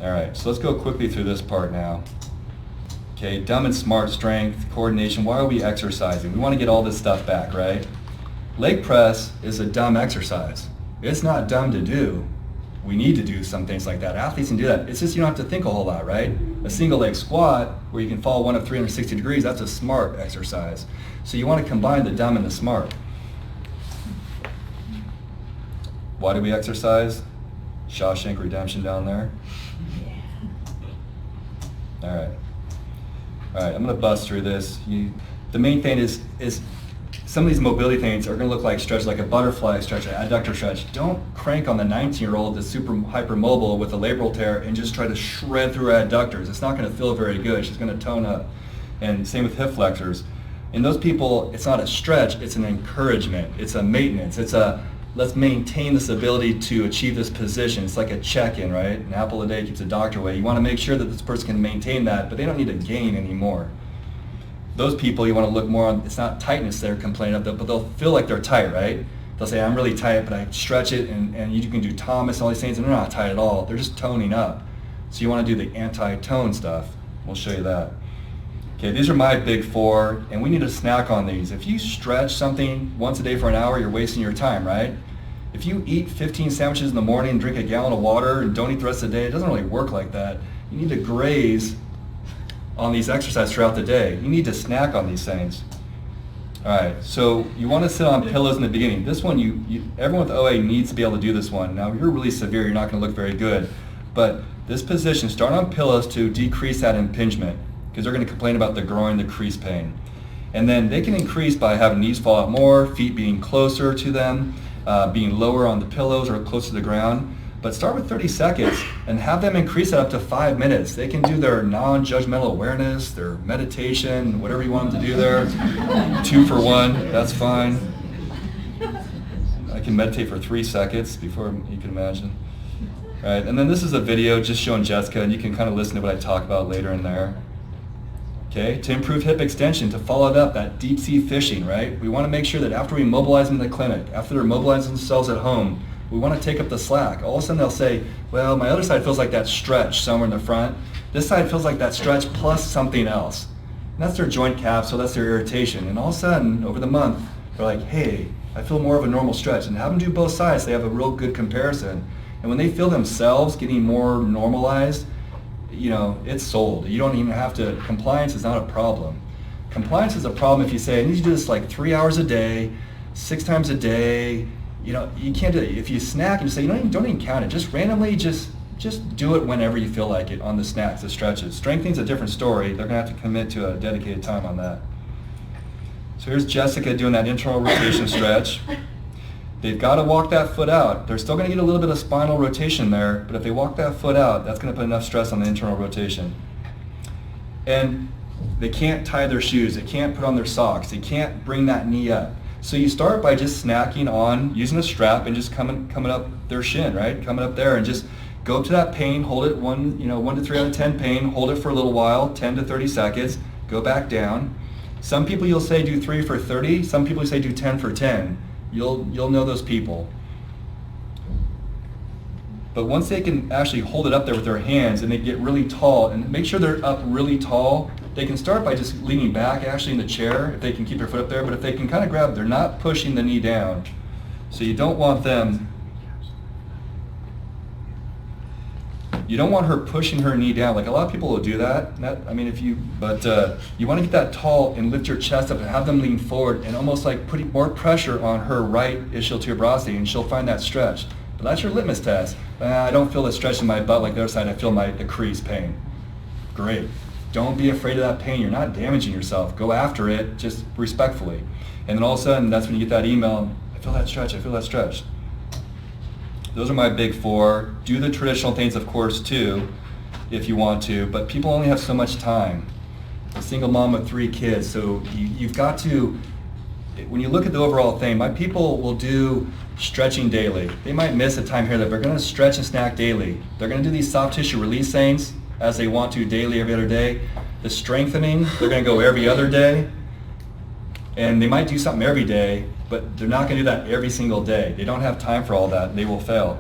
All right, so let's go quickly through this part now. Okay, dumb and smart, strength, coordination. Why are we exercising? We want to get all this stuff back, right? Leg press is a dumb exercise. It's not dumb to do. We need to do some things like that. Athletes can do that. It's just you don't have to think a whole lot, right? A single leg squat where you can fall one of 360 degrees, that's a smart exercise. So you want to combine the dumb and the smart. Why do we exercise? Shawshank Redemption down there. All right. All right, I'm going to bust through this. The main thing is some of these mobility things are going to look like stretch, like a butterfly stretch, an adductor stretch. Don't crank on the 19-year-old that's super hypermobile with a labral tear and just try to shred through her adductors. It's not going to feel very good. She's going to tone up. And same with hip flexors. In those people, it's not a stretch, it's an encouragement. It's a maintenance. It's a, let's maintain this ability to achieve this position. It's like a check-in, right? An apple a day keeps a doctor away. You want to make sure that this person can maintain that, but they don't need to gain anymore. Those people, you want to look more on, it's not tightness they're complaining of, but they'll feel like they're tight, right? They'll say, I'm really tight, but I stretch it, and you can do Thomas and all these things, and they're not tight at all. They're just toning up. So you want to do the anti-tone stuff. We'll show you that. Okay, these are my big four, and we need to snack on these. If you stretch something once a day for an hour, you're wasting your time, right? If you eat 15 sandwiches in the morning, drink a gallon of water, and don't eat the rest of the day, it doesn't really work like that. You need to graze on these exercises throughout the day. You need to snack on these things. All right, so you want to sit on pillows in the beginning. This one, everyone with OA needs to be able to do this one. Now, if you're really severe, you're not going to look very good. But this position, start on pillows to decrease that impingement, because they're going to complain about the groin, the crease pain. And then they can increase by having knees fall out more, feet being closer to them, being lower on the pillows or closer to the ground. But start with 30 seconds and have them increase that up to 5 minutes. They can do their non-judgmental awareness, their meditation, whatever you want them to do there. 2 for 1, that's fine. I can meditate for 3 seconds before you can imagine. All right, and then this is a video just showing Jessica, and you can kind of listen to what I talk about later in there. Okay, to improve hip extension, to follow it up, that deep sea fishing, right? We want to make sure that after we mobilize them in the clinic, after they're mobilizing themselves at home, we want to take up the slack. All of a sudden they'll say, well, my other side feels like that stretch somewhere in the front. This side feels like that stretch plus something else. And that's their joint cap, so that's their irritation. And all of a sudden, over the month, they're like, hey, I feel more of a normal stretch. And have them do both sides, they have a real good comparison. And when they feel themselves getting more normalized, it's sold. You don't even have to, compliance is not a problem. Compliance is a problem if you say, I need you to do this like 3 hours a day, 6 times a day. You can't do it. If you snack and you say, don't even count it. Just randomly, just do it whenever you feel like it on the snacks, the stretches. Strengthening's a different story. They're going to have to commit to a dedicated time on that. So here's Jessica doing that internal rotation stretch. They've got to walk that foot out. They're still going to get a little bit of spinal rotation there, but if they walk that foot out, that's going to put enough stress on the internal rotation. And they can't tie their shoes. They can't put on their socks. They can't bring that knee up. So you start by just snacking on using a strap and just coming up their shin, right? Coming up there and just go up to that pain, hold it 1 to 3 out of 10 pain, hold it for a little while, 10 to 30 seconds, go back down. Some people you'll say do 3 for 30, some people you say do 10 for 10. You'll know those people. But once they can actually hold it up there with their hands and they get really tall, and make sure they're up really tall, they can start by just leaning back actually in the chair if they can keep their foot up there, but if they can kind of grab, they're not pushing the knee down. So you don't want her pushing her knee down. Like a lot of people will do that. You want to get that tall and lift your chest up and have them lean forward and almost like putting more pressure on her right ischial tuberosity, and she'll find that stretch. But that's your litmus test. I don't feel the stretch in my butt like the other side. I feel the crease pain. Great. Don't be afraid of that pain. You're not damaging yourself. Go after it, just respectfully. And then all of a sudden, that's when you get that email, I feel that stretch, I feel that stretch. Those are my big 4. Do the traditional things, of course, too, if you want to, but people only have so much time. A single mom with 3 kids, so you've got to, when you look at the overall thing, my people will do stretching daily. They might miss a time here, but they're going to stretch and snack daily. They're going to do these soft tissue release things as they want to daily, every other day. The strengthening, they're going to go every other day. And they might do something every day, but they're not going to do that every single day. They don't have time for all that. They will fail.